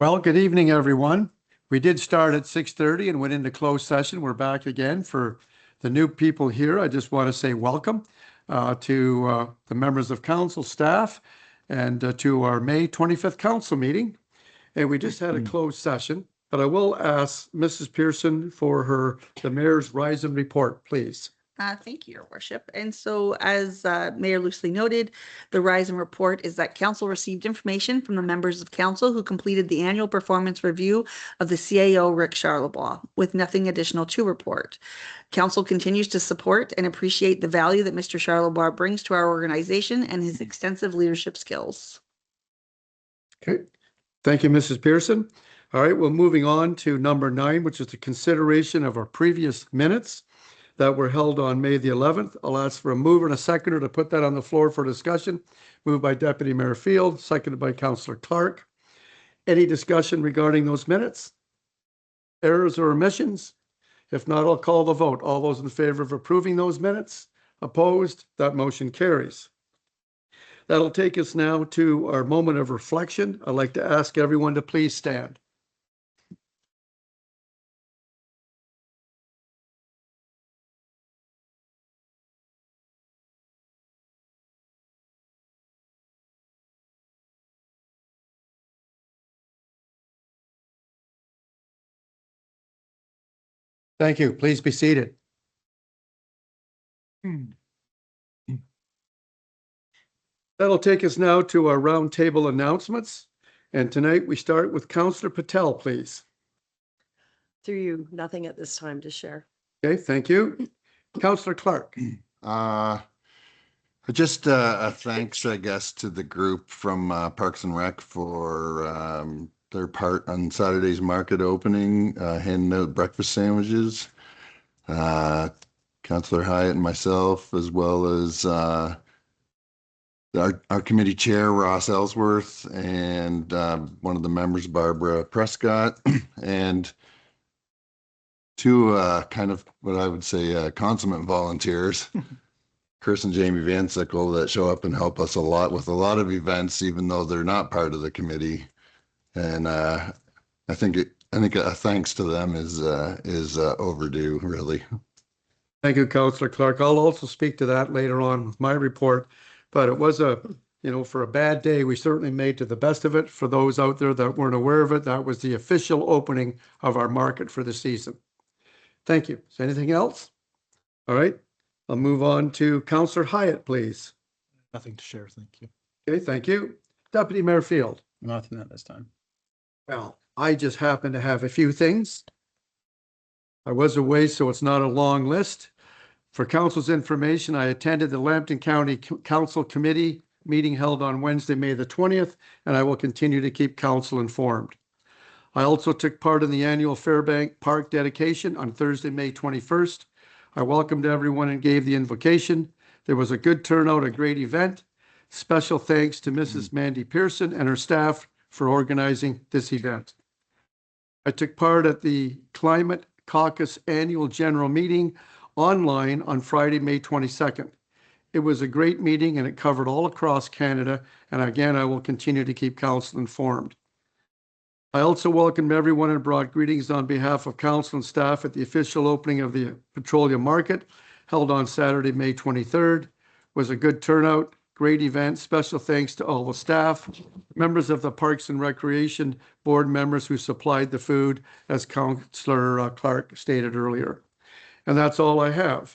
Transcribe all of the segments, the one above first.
Well, good evening, everyone. We did start at 6:30 and went into closed session. We're back again. For the new people here, I just want to say welcome to the members of council, staff, and to our May 25th council meeting. And we just had a closed session, but I will ask Mrs. Pearson for the mayor's rise and report, please. Thank you, Your Worship. And so as Mayor loosely noted, the rise and report is that council received information from the members of council who completed the annual performance review of the CAO Rick Charlebois with nothing additional to report. Council continues to support and appreciate the value that Mr. Charlebois brings to our organization and his extensive leadership skills. Okay, thank you, Mrs. Pearson. All right, well, moving on to number 9, which is the consideration of our previous minutes that were held on May the 11th. I'll ask for a mover and a seconder to put that on the floor for discussion. Moved by Deputy Mayor Field, seconded by Councillor Clark. Any discussion regarding those minutes? Errors or omissions? If not, I'll call the vote. All those in favor of approving those minutes? Opposed? That motion carries. That'll take us now to our moment of reflection. I'd like to ask everyone to please stand. Thank you. Please be seated. That'll take us now to our roundtable announcements. And tonight we start with Councillor Patel, please. Through you, nothing at this time to share. Okay, thank you. Councillor Clark. Just a thanks, I guess, to the group from Parks and Rec for their part on Saturday's market opening, handing out breakfast sandwiches. Councillor Hyatt and myself, as well as our committee chair, Ross Ellsworth, and one of the members, Barbara Prescott, and two kind of what I would say consummate volunteers, Chris and Jamie Van Sickle, that show up and help us a lot with a lot of events, even though they're not part of the committee. And I think a thanks to them is overdue, really. Thank you, Councillor Clark. I'll also speak to that later on with my report. But it was for a bad day, we certainly made to the best of it. For those out there that weren't aware of it, that was the official opening of our market for the season. Thank you. Is there anything else? All right. I'll move on to Councillor Hyatt, please. Nothing to share, thank you. Okay, thank you. Deputy Mayor Field. Nothing at this time. Well, I just happen to have a few things. I was away, so it's not a long list. For council's information, I attended the Lambton County Council Committee meeting held on Wednesday, May the 20th, and I will continue to keep council informed. I also took part in the annual Fairbank Park dedication on Thursday, May 21st. I welcomed everyone and gave the invocation. There was a good turnout, a great event. Special thanks to Mrs. Mandy Pearson and her staff for organizing this event. I took part at the Climate Caucus Annual General Meeting online on Friday, May 22nd. It was a great meeting and it covered all across Canada. And again, I will continue to keep council informed. I also welcomed everyone and brought greetings on behalf of council and staff at the official opening of the Petrolia Market held on Saturday, May 23rd. It was a good turnout, great event. Special thanks to all the staff, members of the Parks and Recreation Board members who supplied the food, as Councillor Clark stated earlier. And that's all I have.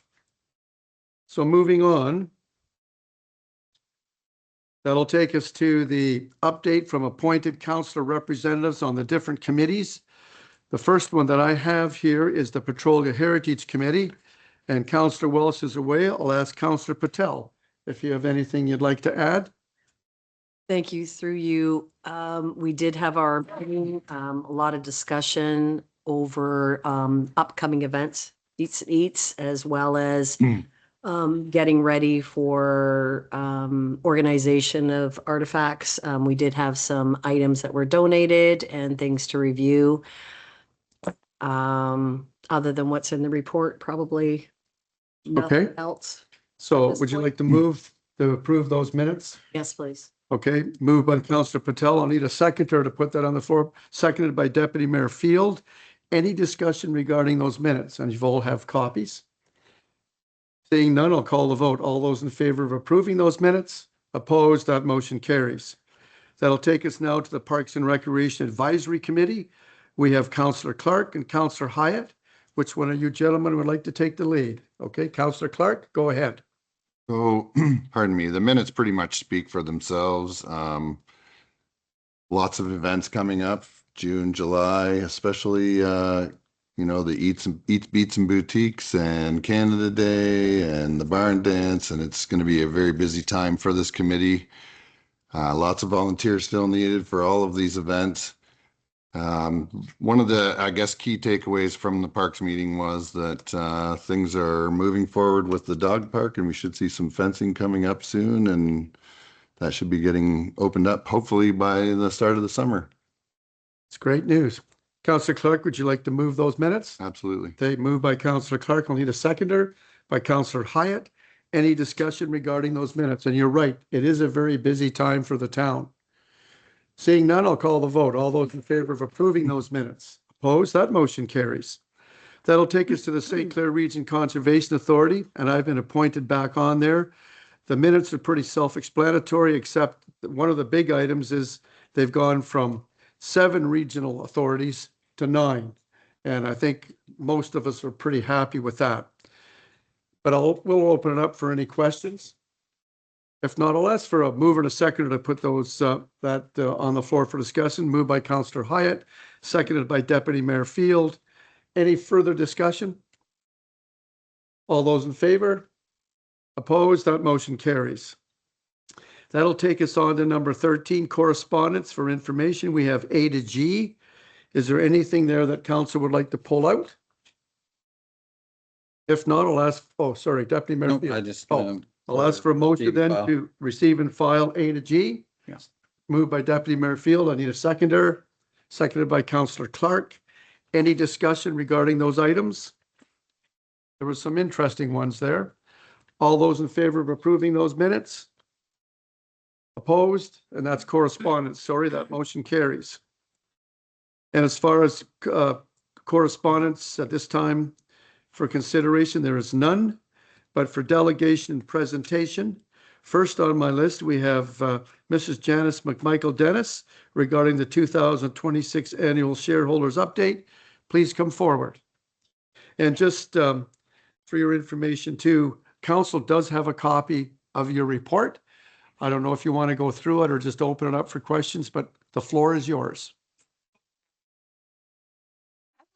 So moving on, that'll take us to the update from appointed councillor representatives on the different committees. The first one that I have here is the Petrolia Heritage Committee, and Councillor Welsh is away. I'll ask Councillor Patel if you have anything you'd like to add. Thank you. Through you, we did have our meeting, a lot of discussion over upcoming events, Eats and Eats, as well as getting ready for organization of artifacts. We did have some items that were donated and things to review. Other than what's in the report, probably nothing else. So would you like to move to approve those minutes? Yes, please. Okay, moved by Councillor Patel. I'll need a seconder to put that on the floor. Seconded by Deputy Mayor Field. Any discussion regarding those minutes? And you all have copies. Seeing none, I'll call the vote. All those in favor of approving those minutes? Opposed? That motion carries. That'll take us now to the Parks and Recreation Advisory Committee. We have Councillor Clark and Councillor Hyatt. Which one of you gentlemen would like to take the lead? Okay, Councillor Clark, go ahead. So, pardon me, the minutes pretty much speak for themselves. Lots of events coming up, June, July, especially, the Eats, Beats and Boutiques and Canada Day and the Barn Dance, and it's going to be a very busy time for this committee. Lots of volunteers still needed for all of these events. One of the, I guess, key takeaways from the parks meeting was that things are moving forward with the dog park, and we should see some fencing coming up soon, and that should be getting opened up hopefully by the start of the summer. It's great news. Councillor Clark, would you like to move those minutes? Absolutely. They moved by Councillor Clark. I'll need a seconder by Councillor Hyatt. Any discussion regarding those minutes? And you're right, it is a very busy time for the town. Seeing none, I'll call the vote. All those in favor of approving those minutes? Opposed? That motion carries. That'll take us to the St. Clair Region Conservation Authority, and I've been appointed back on there. The minutes are pretty self-explanatory, except that one of the big items is they've gone from 7 regional authorities to 9. And I think most of us are pretty happy with that. But we'll open it up for any questions. If not, I'll ask for a mover and a seconder to put those on the floor for discussion. Moved by Councillor Hyatt, seconded by Deputy Mayor Field. Any further discussion? All those in favor? Opposed? That motion carries. That'll take us on to number 13, correspondence for information. We have A to G. Is there anything there that council would like to pull out? If not, I'll ask, Deputy Mayor Nope, Field. I just. I'll ask for a motion then to receive and file A to G. Yes. Moved by Deputy Mayor Field. I need a seconder. Seconded by Councillor Clark. Any discussion regarding those items? There were some interesting ones there. All those in favor of approving those minutes? Opposed? And that's correspondence. Sorry, that motion carries. And as far as correspondence at this time for consideration, there is none. But for delegation and presentation, first on my list, we have Mrs. Janice McMichael Dennis regarding the 2026 annual shareholders update. Please come forward. And just for your information too, council does have a copy of your report. I don't know if you want to go through it or just open it up for questions, but the floor is yours.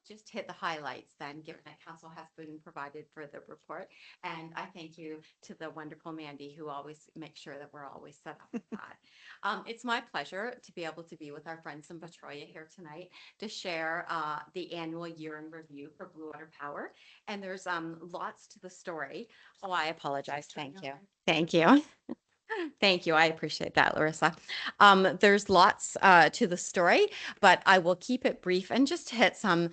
Just hit the highlights then, given that council has been provided for the report. And I thank you to the wonderful Mandy, who always makes sure that we're always set up with that. It's my pleasure to be able to be with our friends in Petrolia here tonight to share the annual year in review for Blue Water Power. And there's lots to the story. Oh, I apologize. Thank you. Thank you. Thank you. I appreciate that, Larissa. There's lots to the story, but I will keep it brief and just hit some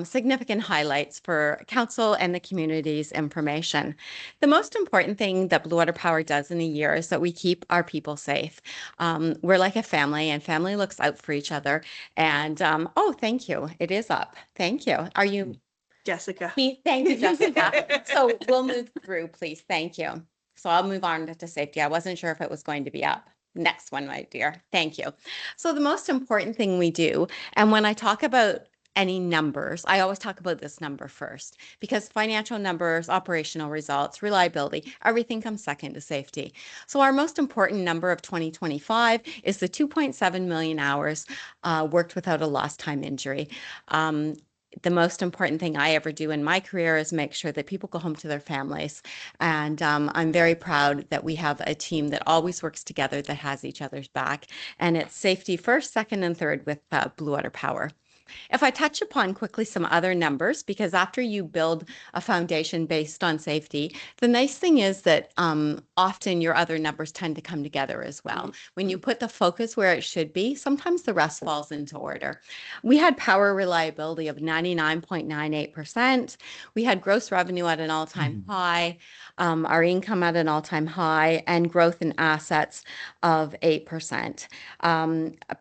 significant highlights for council and the community's information. The most important thing that Blue Water Power does in a year is that we keep our people safe. We're like a family, and family looks out for each other. And oh, thank you. It is up. Thank you. Are you? Jessica. Me? Thank you, Jessica. So we'll move through, please. Thank you. So I'll move on to safety. I wasn't sure if it was going to be up. Next one, my dear. Thank you. So the most important thing we do, and when I talk about any numbers, I always talk about this number first, because financial numbers, operational results, reliability, everything comes second to safety. So our most important number of 2025 is the 2.7 million hours worked without a lost time injury. The most important thing I ever do in my career is make sure that people go home to their families. And I'm very proud that we have a team that always works together, that has each other's back. And it's safety first, second, and third with Blue Water Power. If I touch upon quickly some other numbers, because after you build a foundation based on safety, the nice thing is that often your other numbers tend to come together as well. When you put the focus where it should be, sometimes the rest falls into order. We had power reliability of 99.98%. We had gross revenue at an all-time high, our income at an all-time high, and growth in assets of 8%.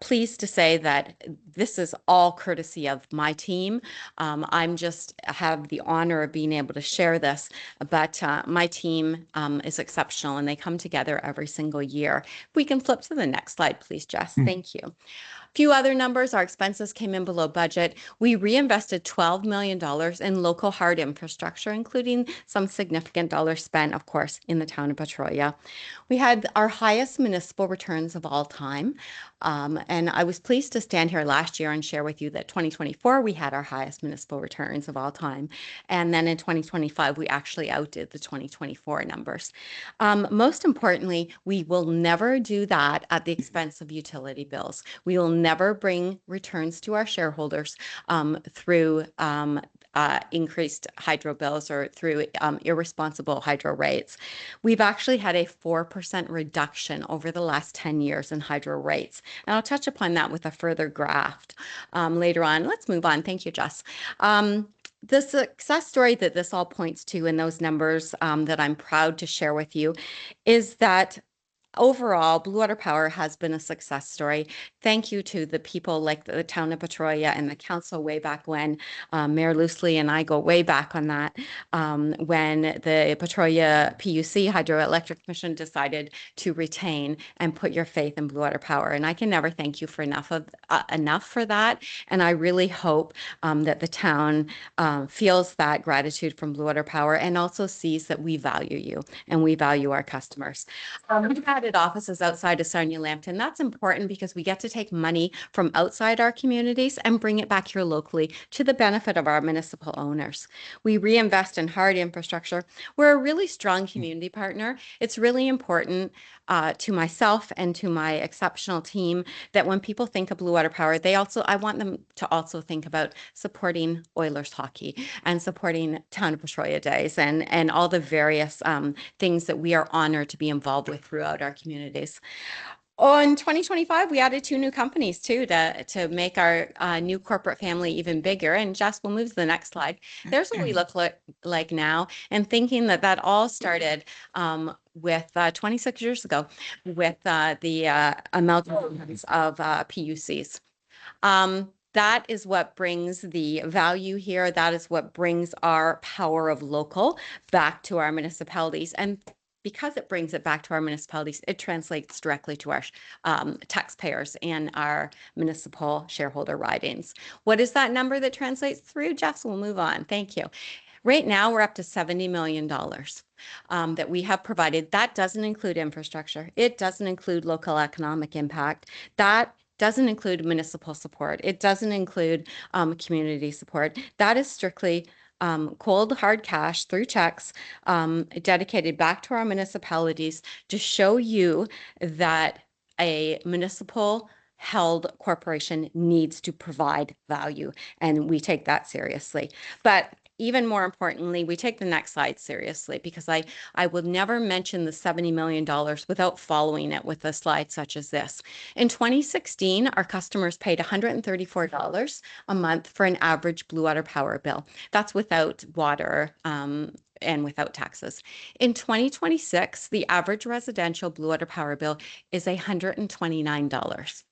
Pleased to say that this is all courtesy of my team. I'm just have the honor of being able to share this, but my team is exceptional and they come together every single year. If we can flip to the next slide, please, Jess. Thank you. Few other numbers, our expenses came in below budget. We reinvested $12 million in local hard infrastructure, including some significant dollars spent, of course, in the town of Petrolia. We had our highest municipal returns of all time. And I was pleased to stand here last year and share with you that 2024, we had our highest municipal returns of all time. And then in 2025, we actually outdid the 2024 numbers. Most importantly, we will never do that at the expense of utility bills. We will never bring returns to our shareholders through increased hydro bills or through irresponsible hydro rates. We've actually had a 4% reduction over the last 10 years in hydro rates. And I'll touch upon that with a further graph later on. Let's move on. Thank you, Jess. The success story that this all points to in those numbers that I'm proud to share with you is that overall, Blue Water Power has been a success story. Thank you to the people like the town of Petrolia and the council way back when. Mayor Loosely and I go way back on that, when the Petrolia PUC Hydroelectric Commission decided to retain and put your faith in Blue Water Power. And I can never thank you for enough for that. And I really hope that the town feels that gratitude from Blue Water Power and also sees that we value you and we value our customers. We've added offices outside of Sarnia Lambton. That's important because we get to take money from outside our communities and bring it back here locally to the benefit of our municipal owners. We reinvest in hard infrastructure. We're a really strong community partner. It's really important to myself and to my exceptional team that when people think of Blue Water Power, I want them to also think about supporting Oilers hockey and supporting Town of Petrolia Days and all the various things that we are honored to be involved with throughout our communities. In 2025, we added 2 new companies too to make our new corporate family even bigger. And Jess, we'll move to the next slide. There's what we look like now, and thinking that all started with 26 years ago with the amalgamations of PUCs. That is what brings the value here. That is what brings our power of local back to our municipalities. And because it brings it back to our municipalities, it translates directly to our taxpayers and our municipal shareholder ridings. What is that number that translates through? Jess, we'll move on. Thank you. Right now, we're up to $70 million that we have provided. That doesn't include infrastructure. It doesn't include local economic impact. That doesn't include municipal support. It doesn't include community support. That is strictly cold hard cash through checks dedicated back to our municipalities to show you that a municipal held corporation needs to provide value, and we take that seriously. But even more importantly, we take the next slide seriously because I would never mention the $70 million without following it with a slide such as this. In 2016, our customers paid $134 a month for an average Blue Water Power bill. That's without water and without taxes. In 2026, the average residential Blue Water Power bill is $129.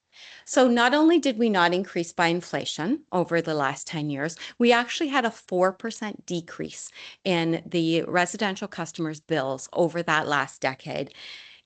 So not only did we not increase by inflation over the last 10 years, we actually had a 4% decrease in the residential customers' bills over that last decade.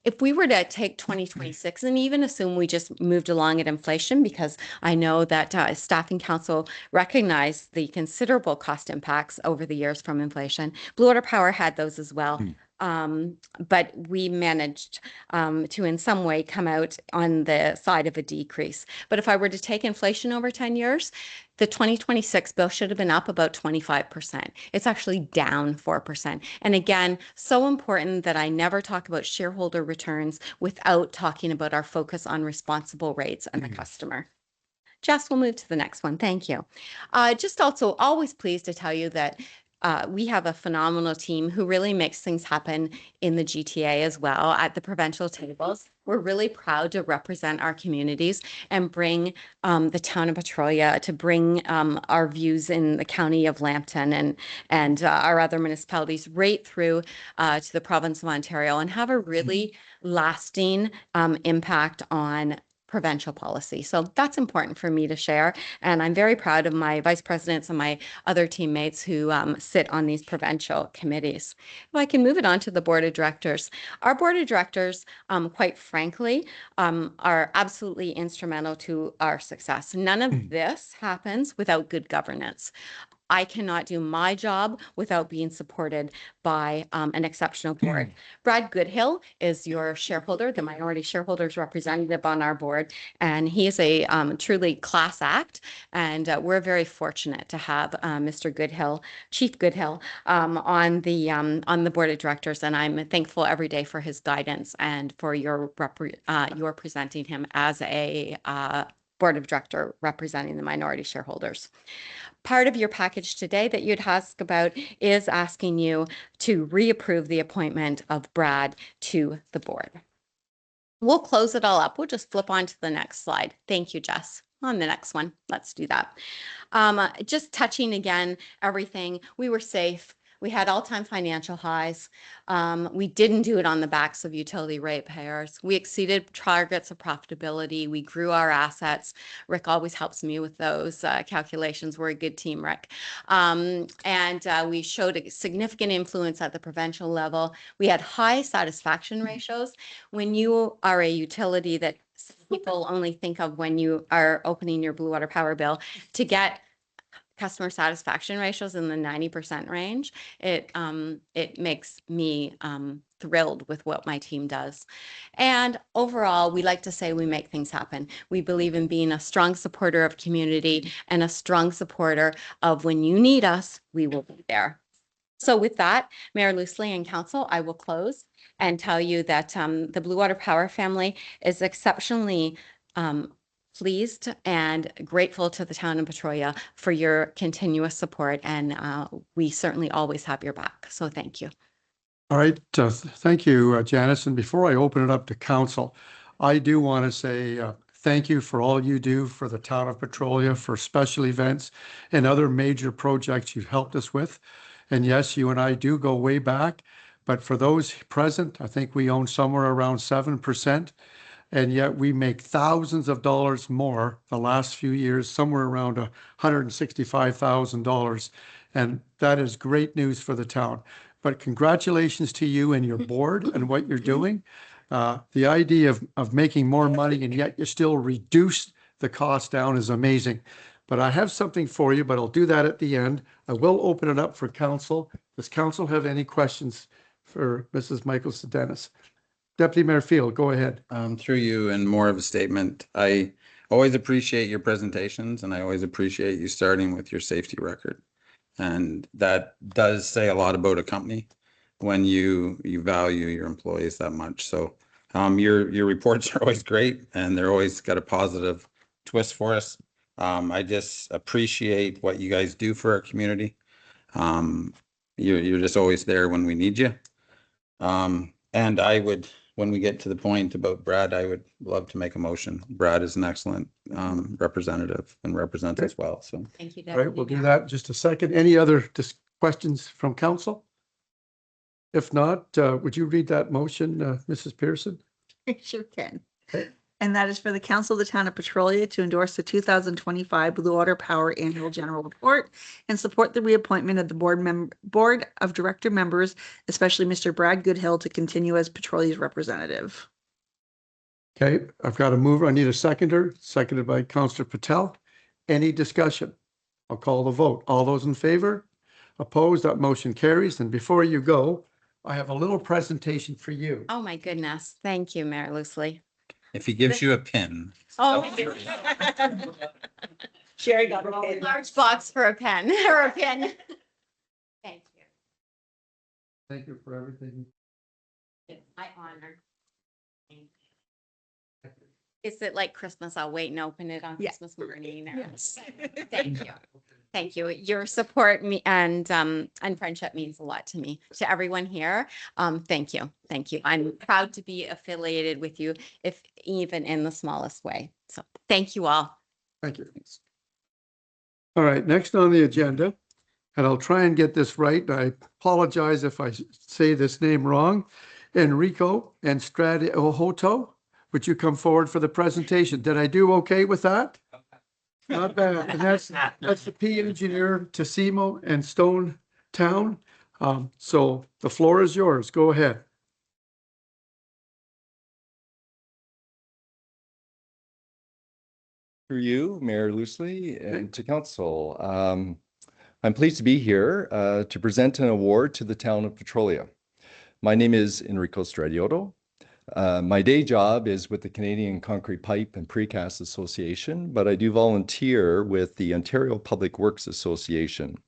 If we were to take 2026 and even assume we just moved along at inflation, because I know that Staffing Council recognized the considerable cost impacts over the years from inflation, Blue Water Power had those as well. But we managed to in some way come out on the side of a decrease. But if I were to take inflation over 10 years, the 2026 bill should have been up about 25%. It's actually down 4%. And again, so important that I never talk about shareholder returns without talking about our focus on responsible rates and the customer. Jess, we'll move to the next one. Thank you. Just also always pleased to tell you that we have a phenomenal team who really makes things happen in the GTA as well at the provincial tables. We're really proud to represent our communities and bring the town of Petrolia, to bring our views in the county of Lambton and our other municipalities right through to the province of Ontario, and have a really lasting impact on provincial policy. So that's important for me to share. And I'm very proud of my vice presidents and my other teammates who sit on these provincial committees. If I can move it on to the board of directors. Our board of directors, quite frankly, are absolutely instrumental to our success. None of this happens without good governance. I cannot do my job without being supported by an exceptional board. Brad Goodhill is your shareholder, the minority shareholders representative on our board, and he is a truly class act. And we're very fortunate to have Mr. Goodhill, Chief Goodhill, on the board of directors. And I'm thankful every day for his guidance and for your presenting him as a board of director representing the minority shareholders. Part of your package today that you'd ask about is asking you to reapprove the appointment of Brad to the board. We'll close it all up. We'll just flip on to the next slide. Thank you, Jess. On the next one, let's do that. Just touching again, everything. We were safe. We had all-time financial highs. We didn't do it on the backs of utility ratepayers. We exceeded targets of profitability. We grew our assets. Rick always helps me with those calculations. We're a good team, Rick. And we showed a significant influence at the provincial level. We had high satisfaction ratios. When you are a utility that people only think of when you are opening your Blue Water Power bill, to get customer satisfaction ratios in the 90% range, it makes me thrilled with what my team does. And overall, we like to say we make things happen. We believe in being a strong supporter of community and a strong supporter of when you need us, we will be there. So with that, Mayor Loosely and Council, I will close and tell you that the Blue Water Power family is exceptionally pleased and grateful to the town of Petrolia for your continuous support, and we certainly always have your back. So thank you. All right. Thank you, Janice. And before I open it up to council, I do want to say thank you for all you do for the town of Petrolia, for special events and other major projects you've helped us with. And yes, you and I do go way back, but for those present, I think we own somewhere around 7%. And yet we make thousands of dollars more the last few years, somewhere around $165,000. And that is great news for the town. But congratulations to you and your board and what you're doing. The idea of making more money and yet you still reduce the cost down is amazing. But I have something for you, but I'll do that at the end. I will open it up for council. Does council have any questions for Mrs. Michaels-Dennis? Deputy Mayor Field, go ahead. Through you, and more of a statement. I always appreciate your presentations, and I always appreciate you starting with your safety record. And that does say a lot about a company when you value your employees that much. So your reports are always great, and they're always got a positive twist for us. I just appreciate what you guys do for our community. You're just always there when we need you. And I would, when we get to the point about Brad, I would love to make a motion. Brad is an excellent representative and represents us well. So Thank you, All right, Deputy we'll do Mayor. that in just a second. Any other questions from council? If not, would you read that motion, Mrs. Pearson? I sure can. Okay. And that is for the Council of the Town of Petrolia to endorse the 2025 Blue Water Power Annual General Report and support the reappointment of the board of director members, especially Mr. Brad Goodhill, to continue as Petrolia's representative. Okay, I've got a mover. I need a seconder, seconded by Councillor Patel. Any discussion? I'll call the vote. All those in favor? Opposed? That motion carries. And before you go, I have a little presentation for you. Oh, my goodness. Thank you, Mayor Loosely. if he gives you a pin, Oh. Sherry got A large box for a pen or a pin. Thank you. Thank you for everything. It's my honor. Thank you. Is it like Christmas? I'll wait and open it on Yeah. Christmas morning. or- Yes. Thank you. Thank you. Your support and friendship means a lot to me, to everyone here. Thank you. Thank you. I'm proud to be affiliated with you, if even in the smallest way. So thank you all. Thank you. All right, next on the agenda, and I'll try and get this right. I apologize if I say this name wrong. Enrico and Stradi Ohoto, would you come forward for the presentation? Did I do okay with that? Not bad. And that's the P engineer, Tassimo and Stone Town. So the floor is yours. Go ahead. Through you, Mayor Loosely, and to council. I'm pleased to be here to present an award to the town of Petrolia. My name is Enrico Stradiotto. My day job is with the Canadian Concrete Pipe and Precast Association, but I do volunteer with the Ontario Public Works Association.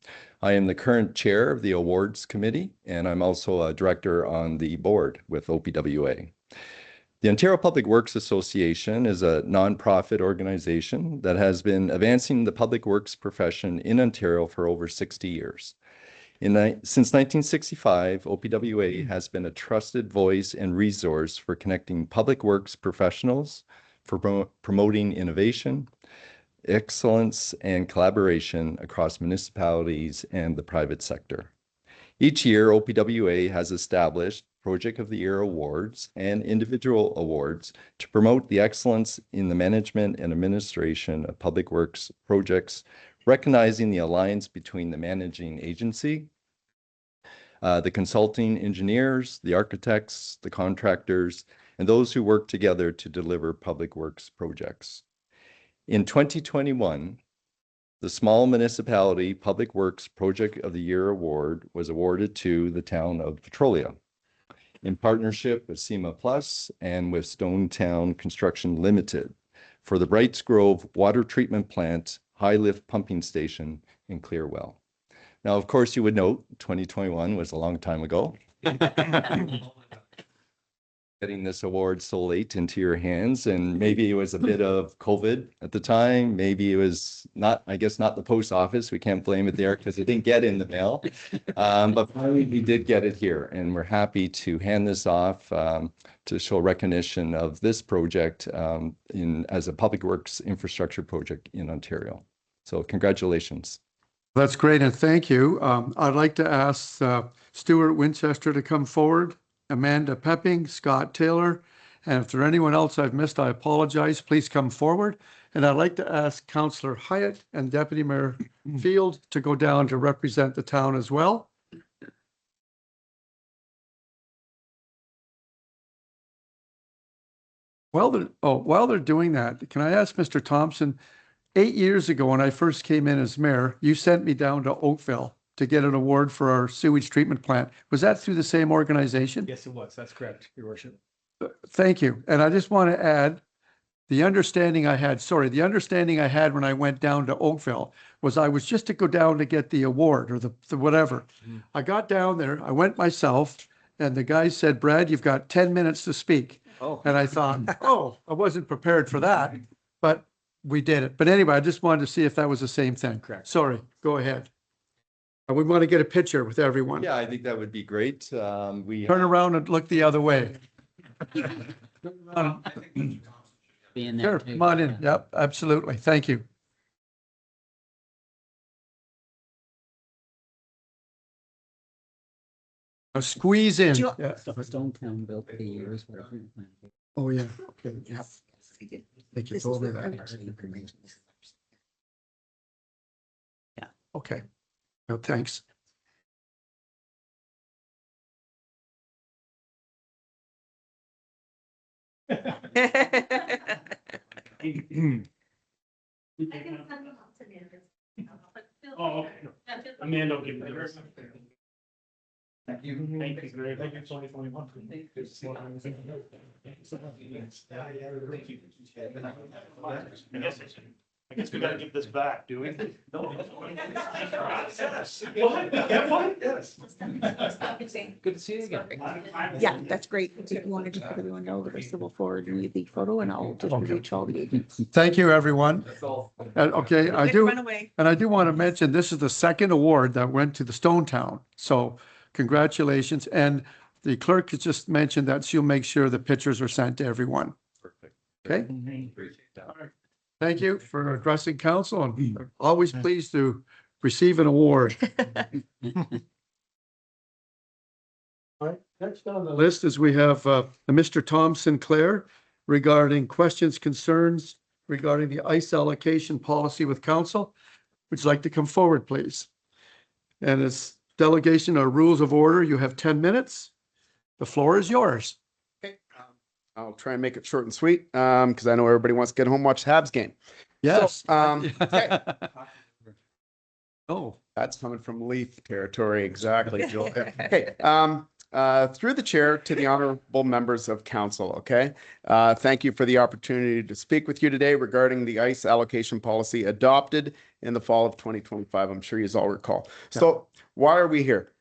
I am the current chair of the awards committee, and I'm also a director on the board with OPWA. The Ontario Public Works Association is a nonprofit organization that has been advancing the public works profession in Ontario for over 60 years. Since 1965, OPWA has been a trusted voice and resource for connecting public works professionals, for promoting innovation, excellence, and collaboration across municipalities and the private sector. Each year, OPWA has established Project of the Year awards and individual awards to promote the excellence in the management and administration of public works projects, recognizing the alliance between the managing agency, the consulting engineers, the architects, the contractors, and those who work together to deliver public works projects. In 2021, the Small Municipality Public Works Project of the Year Award was awarded to the town of Petrolia in partnership with SEMA Plus and with Stone Town Construction Limited for the Brights Grove Water Treatment Plant High Lift Pumping Station in Clearwell. Now, of course, you would note 2021 was a long time ago. Getting this award so late into your hands, and maybe it was a bit of COVID at the time. Maybe it was not, I guess, not the post office. We can't blame it there because it didn't get in the mail. But finally, we did get it here, and we're happy to hand this off to show recognition of this project as a public works infrastructure project in Ontario. So congratulations. That's great, and thank you. I'd like to ask Stuart Winchester to come forward, Amanda Pepping, Scott Taylor, and if there's anyone else I've missed, I apologize. Please come forward. And I'd like to ask Councillor Hyatt and Deputy Mayor Field to go down to represent the town as well. While they're doing that, can I ask Mr. Thompson, 8 years ago, when I first came in as mayor, you sent me down to Oakville to get an award for our sewage treatment plant. Was that through the same organization? Yes, it was. That's correct, Your Worship. Thank you. And I just want to add, the understanding I had when I went down to Oakville was I was just to go down to get the award or the whatever. I got down there, I went myself, and the guy said, Brad, you've got 10 minutes to speak. Oh. And I thought, I wasn't prepared for that, but we did it. But anyway, I just wanted to see if that was the same thing. Correct. Sorry, go ahead. We want to get a picture with everyone. Yeah, I think that would be great. Turn around and look the other way. Sure, come on in. Yep, absolutely. Thank you. Now squeeze in. Do you- Yeah. Stonetown built the years. Oh, yeah. Okay, yeah. Thank you. This Go is over the- that. Yeah. Okay. No, thanks. Oh, okay. Amanda will give me the. Thank you. Thank you. Thank you. 2021. Yes, I guess we gotta give this back, do we? No. What? Get one? Yes. Good to see you again. Yeah, that's great. If you want to just let everyone know that I still will forward you the photo and I'll just reach all the agents. Thank you, everyone. Okay, I Way to do, Run away. and I do want to mention, this is the second award that went to the Stone Town. So congratulations. And the clerk has just mentioned that she'll make sure the pictures are sent to everyone. Perfect. Okay? Appreciate that. Thank you for addressing council and always pleased to receive an award. All right, next on the list is we have Mr. Tom Sinclair regarding questions, concerns regarding the ice allocation policy with council. Would you like to come forward, please? And it's delegation of rules of order. You have 10 minutes. The floor is yours. Okay, I'll try and make it short and sweet, because I know everybody wants to get home, watch the Habs game. Yes. Okay. Oh, That's coming from Leaf territory, exactly, Joel. Okay, through the chair to the honorable members of council, okay? Thank you for the opportunity to speak with you today regarding the ice allocation policy adopted in the fall of 2025. I'm sure you all recall. So why are we here?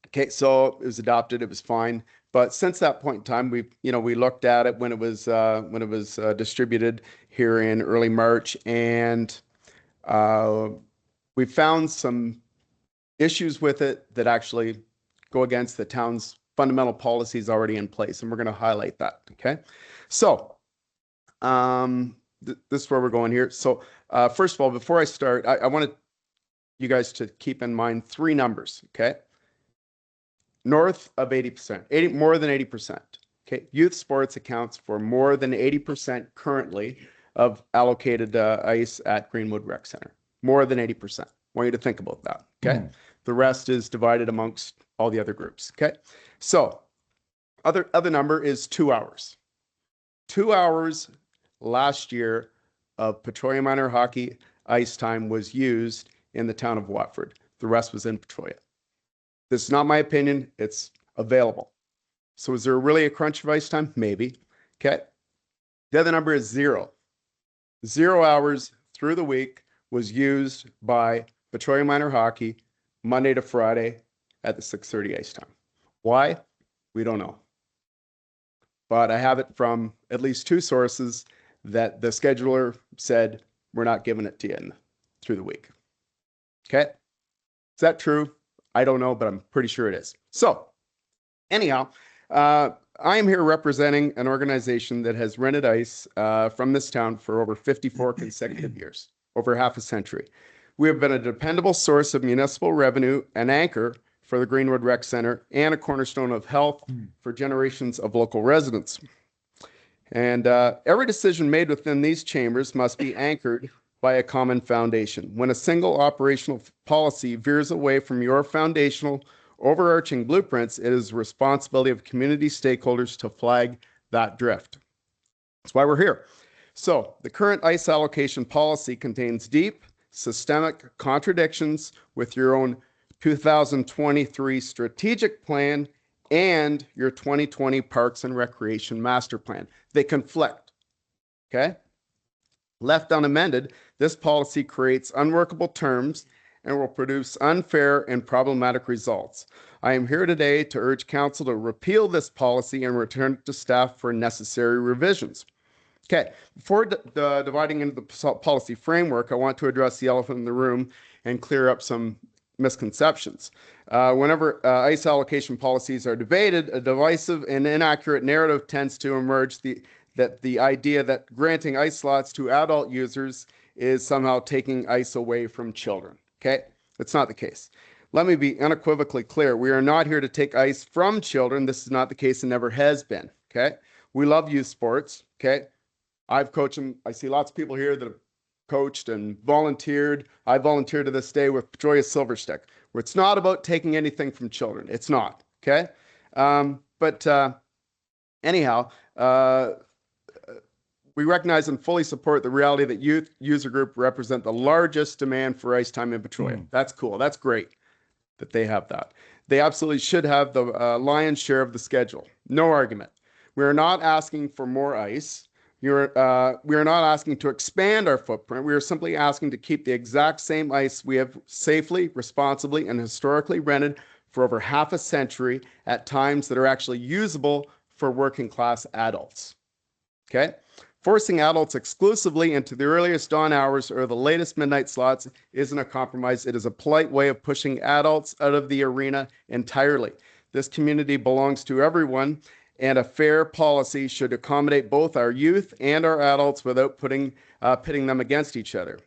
Okay, so it was adopted, it was fine. But since that point in time, we looked at it when it was distributed here in early March, and we found some issues with it that actually go against the town's fundamental policies already in place, and we're going to highlight that. Okay, so this is where we're going here. So first of all, before I start, I wanted you guys to keep in mind three numbers. Okay. North of 80%, more than 80%. Okay, youth sports accounts for more than 80% currently of allocated ice at Greenwood Rec Center. More than 80%. Want you to think about that. Okay, the rest is divided amongst all the other groups. Okay, so other number is 2 hours. 2 hours last year of Petrolia minor hockey ice time was used in the town of Watford. The rest was in Petrolia. This is not my opinion. It's available. So is there really a crunch of ice time? Maybe. Okay. The other number is 0. 0 hours through the week was used by Petrolia minor hockey Monday to Friday at the 6:30 ice time. Why? We don't know. But I have it from at least 2 sources that the scheduler said we're not giving it to you through the week. Okay. Is that true? I don't know, but I'm pretty sure it is. So anyhow, I am here representing an organization that has rented ice from this town for over 54 consecutive years, over half a century. We have been a dependable source of municipal revenue, an anchor for the Greenwood Rec Center, and a cornerstone of health for generations of local residents. And every decision made within these chambers must be anchored by a common foundation. When a single operational policy veers away from your foundational overarching blueprints, it is the responsibility of community stakeholders to flag that drift. That's why we're here. So the current ice allocation policy contains deep systemic contradictions with your own 2023 strategic plan and your 2020 Parks and Recreation Master Plan. They conflict, okay? Left unamended, this policy creates unworkable terms and will produce unfair and problematic results. I am here today to urge council to repeal this policy and return it to staff for necessary revisions. Okay, before dividing into the policy framework, I want to address the elephant in the room and clear up some misconceptions. Whenever ice allocation policies are debated, a divisive and inaccurate narrative tends to emerge that the idea that granting ice slots to adult users is somehow taking ice away from children. Okay, that's not the case. Let me be unequivocally clear. We are not here to take ice from children. This is not the case and never has been. Okay, we love youth sports. Okay, I've coached them. I see lots of people here that have coached and volunteered. I volunteer to this day with Petrolia Silver Stick, where it's not about taking anything from children. It's not. Okay, anyhow, we recognize and fully support the reality that youth user group represent the largest demand for ice time in Petrolia. That's cool. That's great that they have that. They absolutely should have the lion's share of the schedule. No argument. We are not asking for more ice. we are not asking to expand our footprint. We are simply asking to keep the exact same ice we have safely, responsibly, and historically rented for over half a century at times that are actually usable for working class adults. Okay? Forcing adults exclusively into the earliest dawn hours or the latest midnight slots isn't a compromise. It is a polite way of pushing adults out of the arena entirely. This community belongs to everyone, and a fair policy should accommodate both our youth and our adults without pitting them against each other.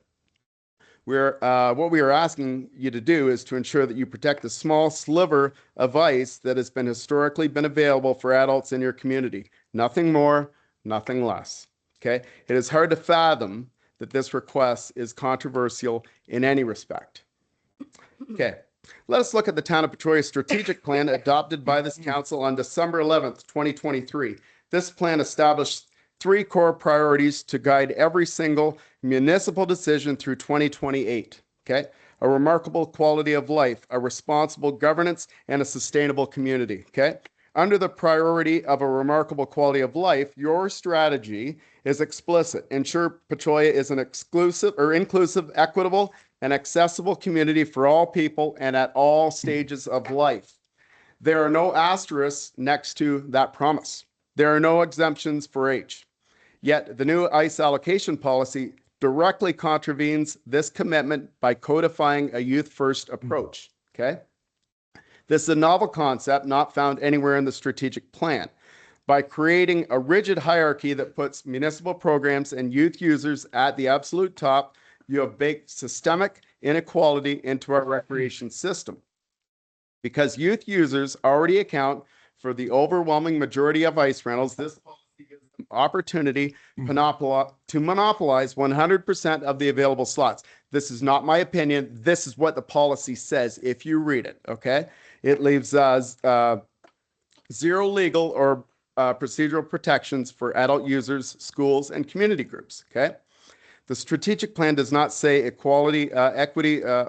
What we are asking you to do is to ensure that you protect the small sliver of ice that has historically been available for adults in your community. Nothing more, nothing less. Okay? It is hard to fathom that this request is controversial in any respect. Okay. Let us look at the Town of Petrolia strategic plan adopted by this council on December 11th, 2023. This plan established 3 core priorities to guide every single municipal decision through 2028. Okay? A remarkable quality of life, a responsible governance, and a sustainable community. Okay? Under the priority of a remarkable quality of life, your strategy is explicit. Ensure Petrolia is an inclusive, equitable, and accessible community for all people and at all stages of life. There are no asterisks next to that promise. There are no exemptions for age. Yet the new ICE allocation policy directly contravenes this commitment by codifying a youth-first approach. Okay? This is a novel concept not found anywhere in the strategic plan. By creating a rigid hierarchy that puts municipal programs and youth users at the absolute top, you have baked systemic inequality into our recreation system. Because youth users already account for the overwhelming majority of ice rentals, this policy gives them opportunity to monopolize 100% of the available slots. This is not my opinion. This is what the policy says if you read it, okay? It leaves zero legal or procedural protections for adult users, schools, and community groups, okay? The strategic plan does not say equity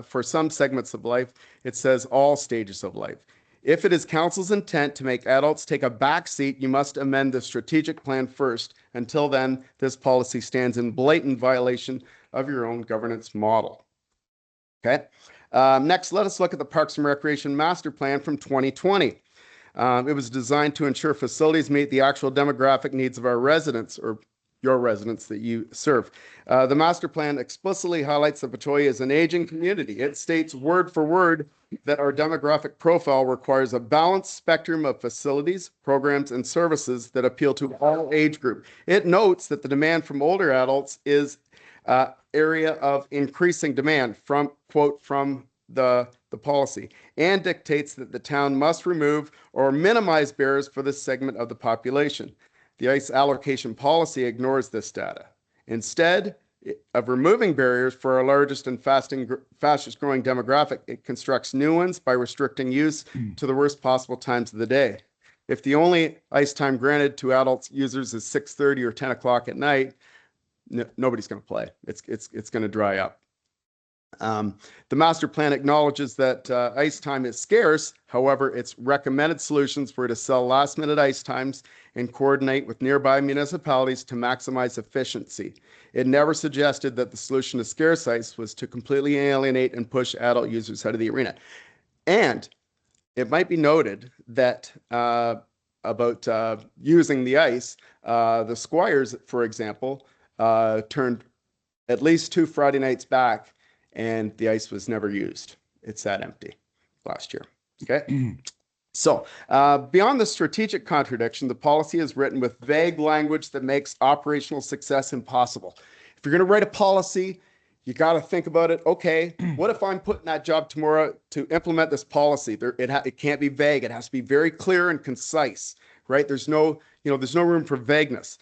for some segments of life. It says all stages of life. If it is council's intent to make adults take a back seat, you must amend the strategic plan first. Until then, this policy stands in blatant violation of your own governance model. Okay. Next, let us look at the Parks and Recreation Master Plan from 2020. It was designed to ensure facilities meet the actual demographic needs of our residents, or your residents that you serve. The master plan explicitly highlights that Petrolia is an aging community. It states word for word that our demographic profile requires a balanced spectrum of facilities, programs, and services that appeal to all age group. It notes that the demand from older adults is area of increasing demand from, quote, from the policy, and dictates that the town must remove or minimize barriers for this segment of the population. The ICE allocation policy ignores this data. Instead of removing barriers for our largest and fastest growing demographic, it constructs new ones by restricting use to the worst possible times of the day. If the only ICE time granted to adult users is 6:30 or 10 o'clock at night, nobody's going to play. It's going to dry up. The master plan acknowledges that ice time is scarce. However, its recommended solutions were to sell last minute ice times and coordinate with nearby municipalities to maximize efficiency. It never suggested that the solution to scarce ice was to completely alienate and push adult users out of the arena. And it might be noted that about using the ice, the Squires, for example, turned at least 2 Friday nights back, and the ice was never used. It sat empty last year. Okay. So beyond the strategic contradiction, the policy is written with vague language that makes operational success impossible. If you're going to write a policy, you got to think about it. Okay, what if I'm put in that job tomorrow to implement this policy? It can't be vague. It has to be very clear and concise, right? There's no room for vagueness.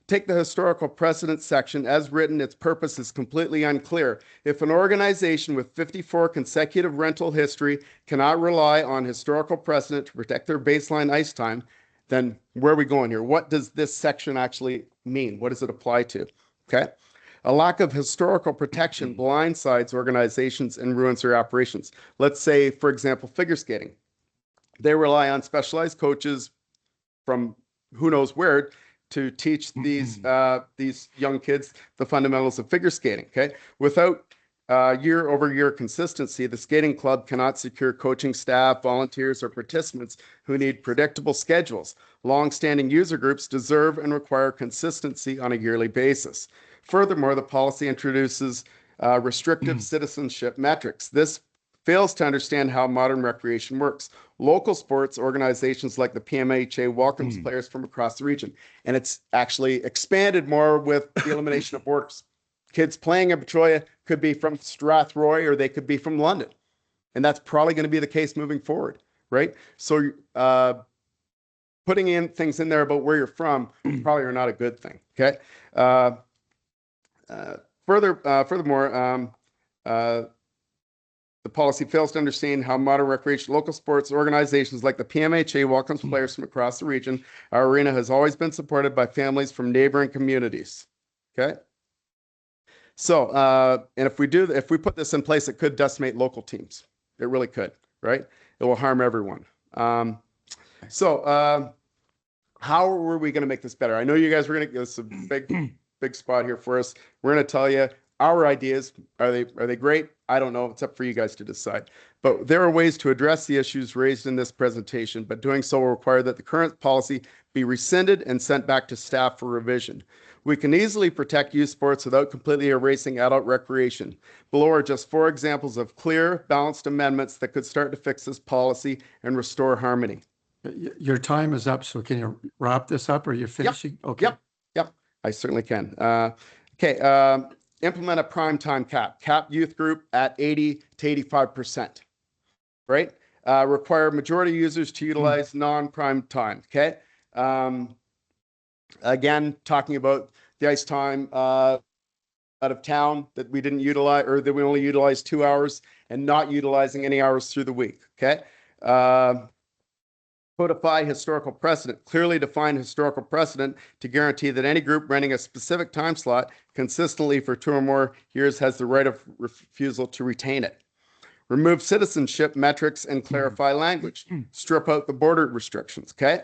Take the historical precedent section. As written, its purpose is completely unclear. If an organization with 54 consecutive rental history cannot rely on historical precedent to protect their baseline ice time, then where are we going here? What does this section actually mean? What does it apply to? Okay. A lack of historical protection blindsides organizations and ruins their operations. Let's say, for example, figure skating. They rely on specialized coaches from who knows where to teach these young kids the fundamentals of figure skating. Okay, without year-over-year consistency, the skating club cannot secure coaching staff, volunteers, or participants who need predictable schedules. Long-standing user groups deserve and require consistency on a yearly basis. Furthermore, the policy introduces restrictive citizenship metrics. This fails to understand how modern recreation works. Local sports organizations like the PMHA welcomes players from across the region, and it's actually expanded more with the elimination of borders. Kids playing in Petrolia could be from Strathroy or they could be from London, and that's probably going to be the case moving forward, right? So putting in things in there about where you're from probably are not a good thing, okay? Furthermore, the policy fails to understand how modern recreation local sports organizations like the PMHA welcomes players from across the region. Our arena has always been supported by families from neighboring communities. Okay. So, and if we put this in place, it could decimate local teams. It really could, right? It will harm everyone. So, how were we going to make this better? I know you guys were going to give us a big spot here for us. We're going to tell you our ideas. Are they great? I don't know. It's up for you guys to decide. But there are ways to address the issues raised in this presentation, but doing so will require that the current policy be rescinded and sent back to staff for revision. We can easily protect youth sports without completely erasing adult recreation. Below are just 4 examples of clear, balanced amendments that could start to fix this policy and restore harmony. Your time is up, so can you wrap this up? Or are you finishing? Okay. Yep, I certainly can. Implement a prime time cap. Cap youth group at 80 to 85%, right? Require majority users to utilize non-prime time, okay? Again, talking about the ice time out of town that we didn't utilize, or that we only utilized 2 hours and not utilizing any hours through the week, okay? Codify historical precedent. Clearly define historical precedent to guarantee that any group renting a specific time slot consistently for 2 or more years has the right of refusal to retain it. Remove citizenship metrics and clarify language. Strip out the border restrictions, okay?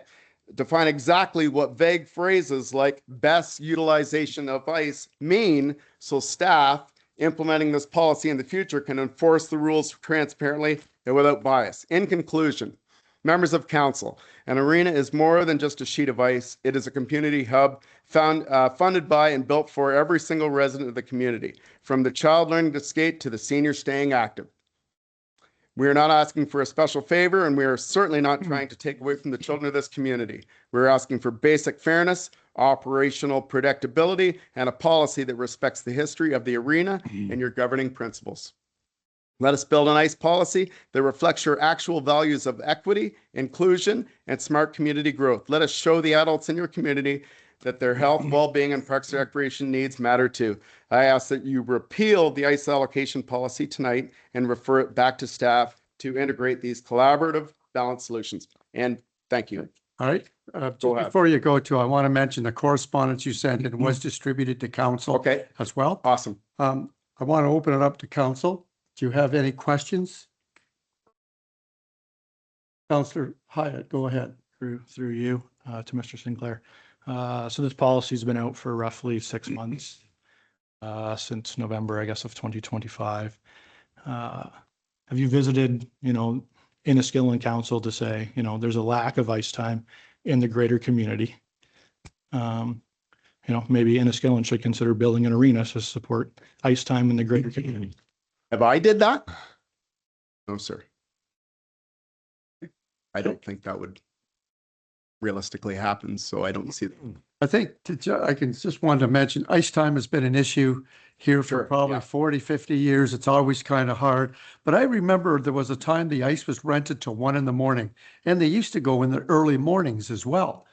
Define exactly what vague phrases like best utilization of ice mean so staff implementing this policy in the future can enforce the rules transparently and without bias. In conclusion, members of council, an arena is more than just a sheet of ice. It is a community hub funded by and built for every single resident of the community, from the child learning to skate to the senior staying active. We are not asking for a special favor, and we are certainly not trying to take away from the children of this community. We're asking for basic fairness, operational predictability, and a policy that respects the history of the arena and your governing principles. Let us build an ICE policy that reflects your actual values of equity, inclusion, and smart community growth. Let us show the adults in your community that their health, well-being, and parks and recreation needs matter too. I ask that you repeal the ICE allocation policy tonight and refer it back to staff to integrate these collaborative, balanced solutions. And thank you. All right. Before you go to, I want to mention the correspondence you sent in was distributed to council as well. Awesome. I want to open it up to council. Do you have any questions? Councillor Hyatt, go ahead. Through you to Mr. Sinclair. So this policy's been out for roughly 6 months, since November, I guess, of 2025. Have you visited, Enniskillen Council to say, there's a lack of ice time in the greater community? Maybe Enniskillen should consider building an arena to support ice time in the greater community. Have I did that? No, sir. I don't think that would realistically happen, so I don't see that. I think I can just want to mention ice time has been an issue here for probably 40, 50 years. It's always kind of hard. But I remember there was a time the ice was rented till 1 a.m. and they used to go in the early mornings as well.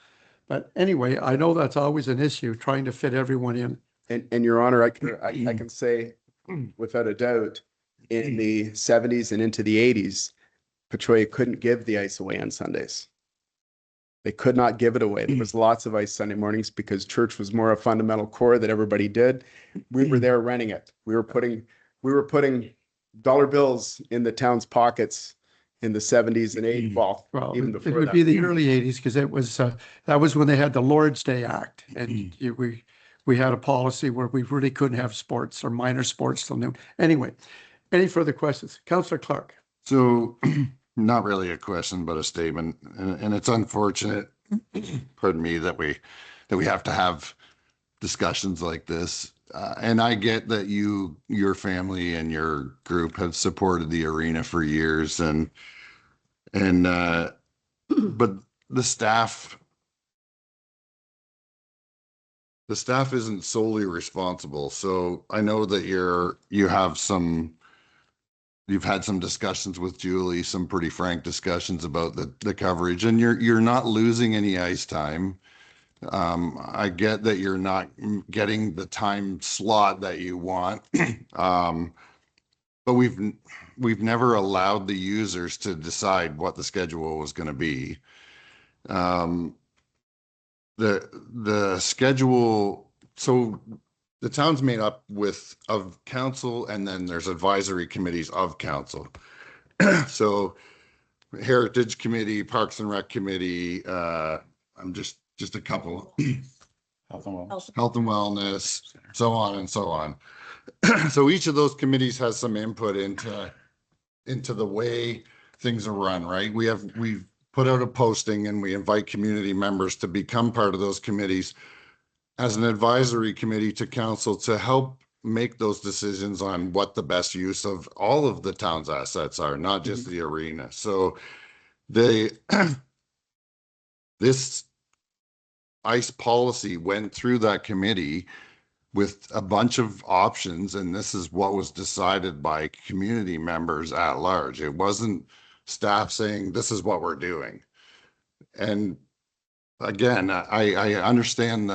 But anyway, I know that's always an issue, trying to fit everyone in. And Your Honor, I can say without a doubt, in the 70s and into the 80s, Petrolia couldn't give the ice away on Sundays. They could not give it away. There was lots of ice Sunday mornings because church was more a fundamental core that everybody did. We were there renting it. We were putting dollar bills in the town's pockets in the 70s and 80s. Well, Well, even it before would that. be the early 80s because it was, that was when they had the Lord's Day Act. And we had a policy where we really couldn't have sports or minor sports till noon. Anyway, any further questions? Councillor Clark. So not really a question, but a statement. And it's unfortunate, pardon me, that we have to have discussions like this. And I get that your family and your group have supported the arena for years but the staff isn't solely responsible. So I know that you've had some discussions with Julie, some pretty frank discussions about the coverage, and you're not losing any ice time. I get that you're not getting the time slot that you want. But we've never allowed the users to decide what the schedule was going to be. The schedule, so the town's made up of council, and then there's advisory committees of council. So Heritage Committee, Parks and Rec Committee, I'm just a couple, Health and wellness. Health and Wellness, so on and so on. So each of those committees has some input into the way things are run, right? We've put out a posting and we invite community members to become part of those committees as an advisory committee to council to help make those decisions on what the best use of all of the town's assets are, not just the arena. So this ICE policy went through that committee with a bunch of options, and this is what was decided by community members at large. It wasn't staff saying, this is what we're doing. And again, I understand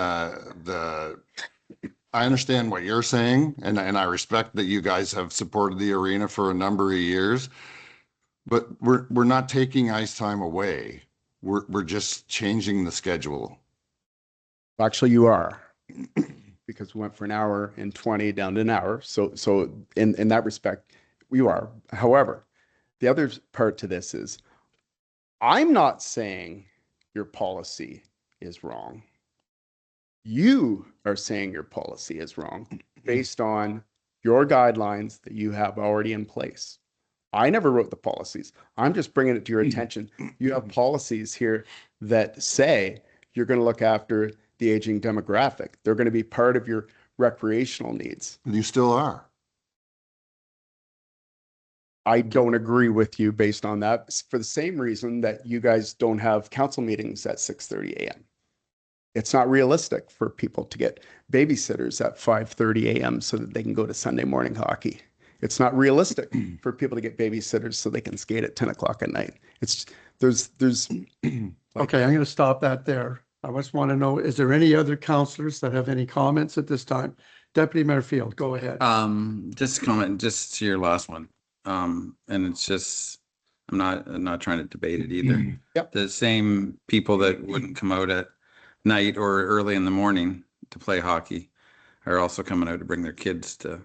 I understand what you're saying, and I respect that you guys have supported the arena for a number of years, but we're not taking ice time away. We're just changing the schedule. Actually, you are, because we went for an hour and 20 down to an hour. So in that respect, you are. However, the other part to this is, I'm not saying your policy is wrong. You are saying your policy is wrong based on your guidelines that you have already in place. I never wrote the policies. I'm just bringing it to your attention. You have policies here that say you're going to look after the aging demographic. They're going to be part of your recreational needs. You still are. I don't agree with you based on that, for the same reason that you guys don't have council meetings at 6:30 a.m. It's not realistic for people to get babysitters at 5:30 a.m. so that they can go to Sunday morning hockey. It's not realistic for people to get babysitters so they can skate at 10 o'clock at night. It's there's Okay, I'm going to stop that there. I just want to know, is there any other councillors that have any comments at this time? Deputy Mayor Field, go ahead. Just a comment, just to your last one. And it's just, I'm not trying to debate it either. Yep. The same people that wouldn't come out at night or early in the morning to play hockey are also coming out to bring their kids to,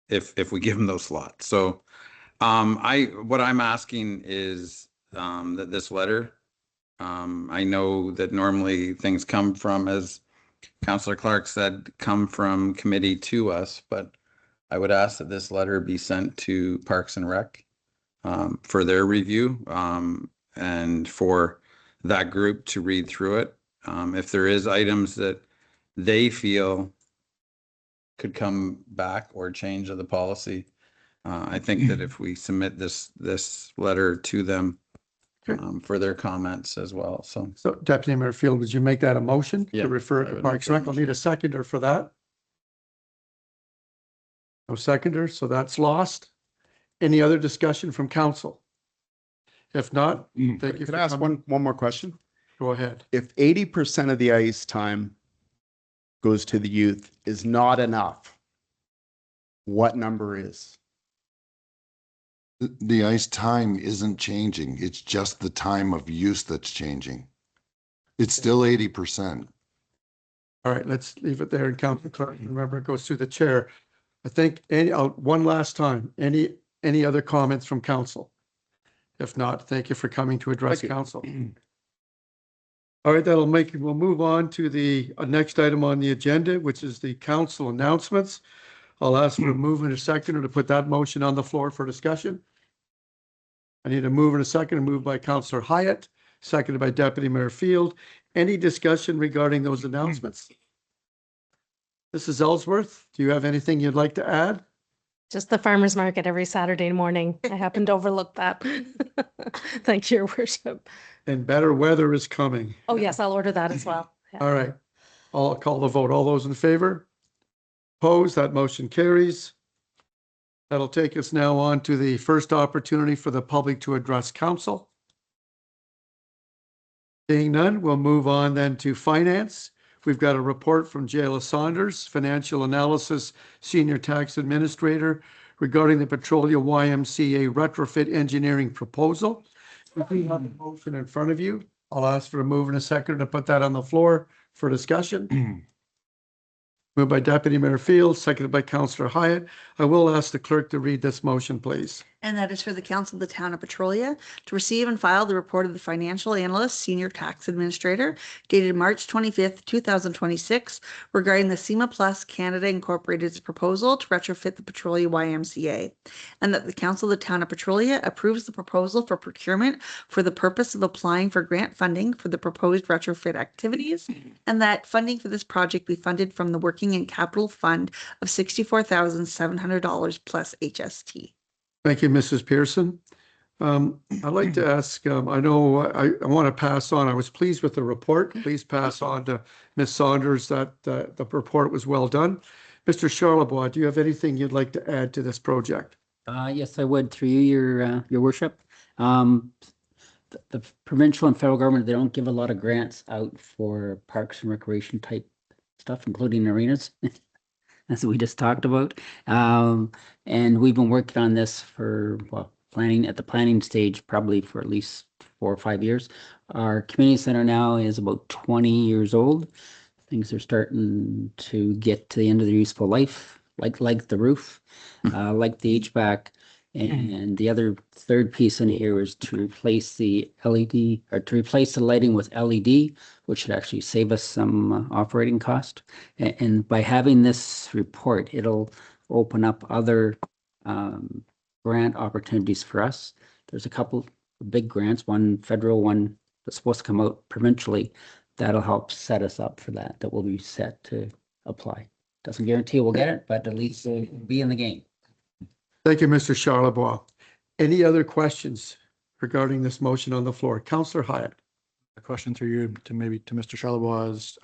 if we give them those slots. So what I'm asking is that this letter, I know that normally things come from, as Councillor Clark said, come from committee to us, but I would ask that this letter be sent to Parks and Rec for their review and for that group to read through it. If there is items that they feel could come back or change of the policy, I think that if we submit this letter to them for their comments as well. So Deputy Mayor Field, would you make that a motion Yeah, to refer I to would Parks make and that Rec? I'll need a seconder for that. No seconder, so that's lost. Any other discussion from council? If not, thank you. Can I ask one more question? Go ahead. If 80% of the ice time goes to the youth is not enough, what number is? The ice time isn't changing. It's just the time of use that's changing. It's still 80%. All right, let's leave it there and Council Clark. Remember, it goes through the chair. I think one last time, any other comments from council? If not, thank you for coming to address Thank you. council. All right, we'll move on to the next item on the agenda, which is the council announcements. I'll ask for a move and a seconder to put that motion on the floor for discussion. I need a move and a second, a move by Councillor Hyatt, seconded by Deputy Mayor Field. Any discussion regarding those announcements? Mrs. Ellsworth, do you have anything you'd like to add? Just the farmer's market every Saturday morning. I happened to overlook that. Thank you, Your Worship. And better weather is coming. Oh, yes, I'll order that as well. Yeah. All right. I'll call the vote. All those in favor? Opposed? That motion carries. That'll take us now on to the first opportunity for the public to address council. Seeing none, we'll move on then to finance. We've got a report from Jayla Saunders, Financial Analysis Senior Tax Administrator, regarding the Petrolia YMCA retrofit engineering proposal. If you have a motion in front of you, I'll ask for a move and a second to put that on the floor for discussion. Moved by Deputy Mayor Field, seconded by Councillor Hyatt. I will ask the clerk to read this motion, please. And that is for the council of the town of Petrolia to receive and file the report of the financial analyst, senior tax administrator, dated March 25th, 2026, regarding the SEMA Plus Canada Incorporated's proposal to retrofit the Petrolia YMCA. And that the council of the town of Petrolia approves the proposal for procurement for the purpose of applying for grant funding for the proposed retrofit activities. And that funding for this project be funded from the working and capital fund of $64,700 plus HST. Thank you, Mrs. Pearson. I'd like to ask, I know I want to pass on, I was pleased with the report. Please pass on to Ms. Saunders that the report was well done. Mr. Charlebois, do you have anything you'd like to add to this project? Yes, I would, through you, your worship. The provincial and federal government, they don't give a lot of grants out for parks and recreation type stuff, including arenas. As we just talked about. And we've been working on this for, well, at the planning stage, probably for at least 4 or 5 years. Our community center now is about 20 years old. Things are starting to get to the end of their useful life, like the roof, like the HVAC. And the other third piece in here is to replace the LED, or to replace the lighting with LED, which should actually save us some operating cost. And by having this report, it'll open up other grant opportunities for us. There's a couple of big grants, one federal, one that's supposed to come out provincially. That'll help set us up for that will be set to apply. Doesn't guarantee we'll get it, but at least we'll be in the game. Thank you, Mr. Charlebois. Any other questions regarding this motion on the floor? Councillor Hyatt. A question through you to Mr. Charlebois is,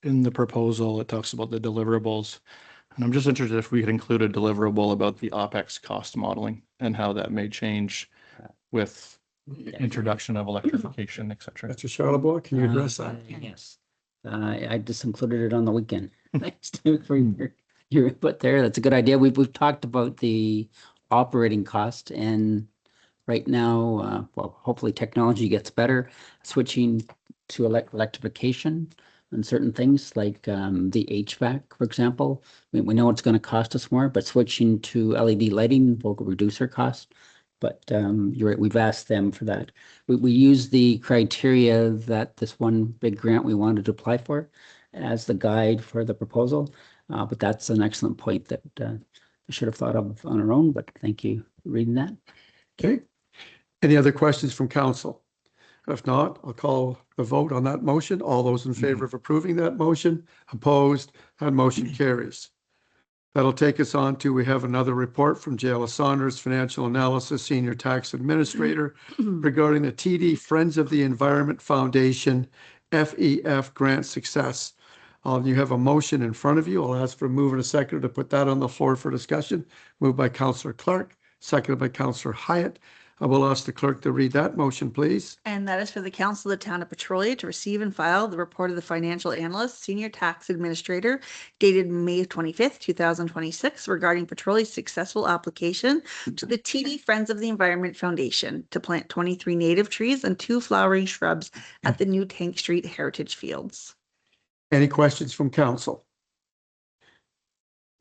in the proposal, it talks about the deliverables. And I'm just interested if we could include a deliverable about the OPEX cost modeling and how that may change with introduction of electrification, et cetera. Mr. Charlebois, can you address that? Yes. I just included it on the weekend. Thanks for your input there. That's a good idea. We've talked about the operating cost, and right now, well, hopefully technology gets better, switching to electrification and certain things like the HVAC, for example. We know it's going to cost us more, but switching to LED lighting will reduce our cost. But you're right, we've asked them for that. We use the criteria that this one big grant we wanted to apply for as the guide for the proposal. But that's an excellent point that I should have thought of on our own, but thank you for reading that. Okay. Any other questions from council? If not, I'll call the vote on that motion. All those in favor of approving that motion, opposed, that motion carries. That'll take us on to, we have another report from Jayla Saunders, Financial Analysis Senior Tax Administrator, regarding the TD Friends of the Environment Foundation FEF grant success. You have a motion in front of you. I'll ask for a move and a second to put that on the floor for discussion. Moved by Councillor Clark, seconded by Councillor Hyatt. I will ask the clerk to read that motion, please. And that is for the council of the town of Petrolia to receive and file the report of the financial analyst, senior tax administrator, dated May 25th, 2026, regarding Petrolia's successful application to the TD Friends of the Environment Foundation to plant 23 native trees and 2 flowering shrubs at the new Tank Street Heritage Fields. Any questions from council?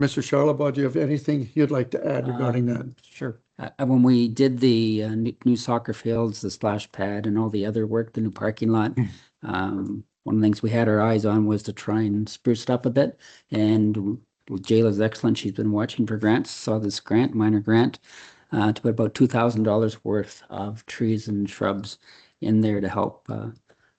Mr. Charlebois, do you have anything you'd like to add regarding that? Sure. When we did the new soccer fields, the splash pad and all the other work, the new parking lot, one of the things we had our eyes on was to try and spruce it up a bit. And Jayla's excellent. She's been watching for grants, saw this grant, minor grant, to put about $2,000 worth of trees and shrubs in there to help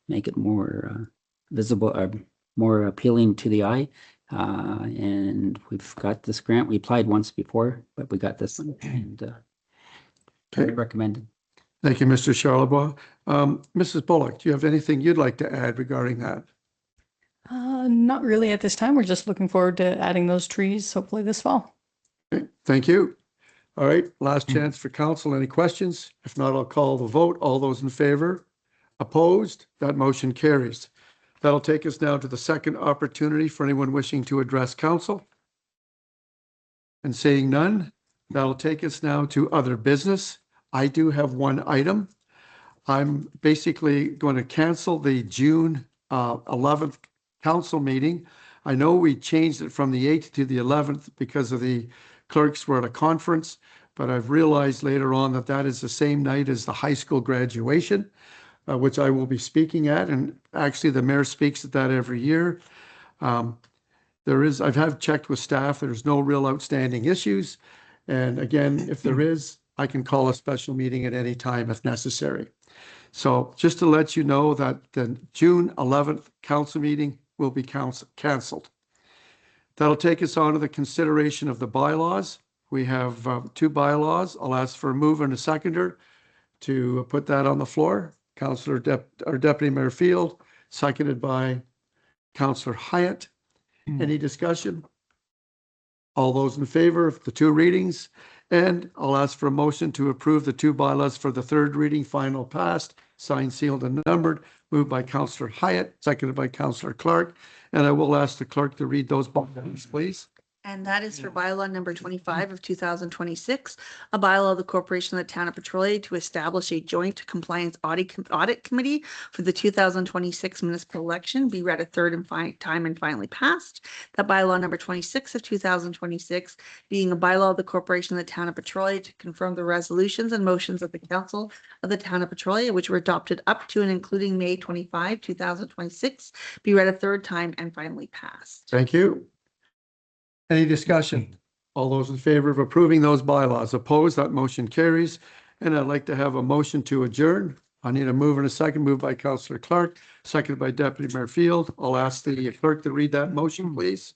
make it more visible, more appealing to the eye. And we've got this grant. We applied once before, but we got this one and Okay. recommended. Thank you, Mr. Charlebois. Mrs. Bullock, do you have anything you'd like to add regarding that? Not really at this time. We're just looking forward to adding those trees hopefully this fall. Okay, thank you. All right, last chance for council. Any questions? If not, I'll call the vote. All those in favor? Opposed? That motion carries. That'll take us now to the second opportunity for anyone wishing to address council. And seeing none, that'll take us now to other business. I do have one item. I'm basically going to cancel the June 11th council meeting. I know we changed it from the 8th to the 11th because of the clerks were at a conference, but I've realized later on that that is the same night as the high school graduation, which I will be speaking at. And actually the mayor speaks at that every year. I've checked with staff. There's no real outstanding issues. And again, if there is, I can call a special meeting at any time if necessary. So just to let you know that the June 11th council meeting will be canceled. That'll take us on to the consideration of the bylaws. We have two bylaws. I'll ask for a mover and a seconder to put that on the floor. Deputy Mayor Field, seconded by Councillor Hyatt. Any discussion? All those in favor of the two readings? And I'll ask for a motion to approve the two bylaws for the third reading, final passed, signed, sealed, and numbered, moved by Councillor Hyatt, seconded by Councillor Clark. And I will ask the clerk to read those bylaws, please. And that is for bylaw number 25 of 2026, a bylaw of the Corporation of the Town of Petrolia to establish a joint compliance audit committee for the 2026 municipal election, be read a third time and finally passed. That bylaw number 26 of 2026 being a bylaw of the Corporation of the Town of Petrolia to confirm the resolutions and motions of the Council of the Town of Petrolia, which were adopted up to and including May 25, 2026, be read a third time and finally passed. Thank you. Any discussion? All those in favor of approving those bylaws? Opposed? That motion carries. And I'd like to have a motion to adjourn. I need a mover and a second, moved by Councillor Clark, seconded by Deputy Mayor Field. I'll ask the clerk to read that motion, please.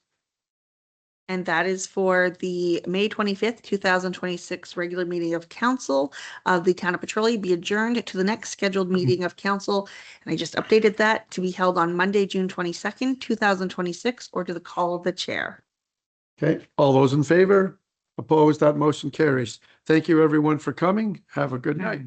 And that is for the May 25th, 2026 regular meeting of council of the Town of Petrolia be adjourned to the next scheduled meeting of council. And I just updated that to be held on Monday, June 22nd, 2026, or to the call of the chair. Okay, all those in favor? Opposed? That motion carries. Thank you, everyone, for coming. Have a good night.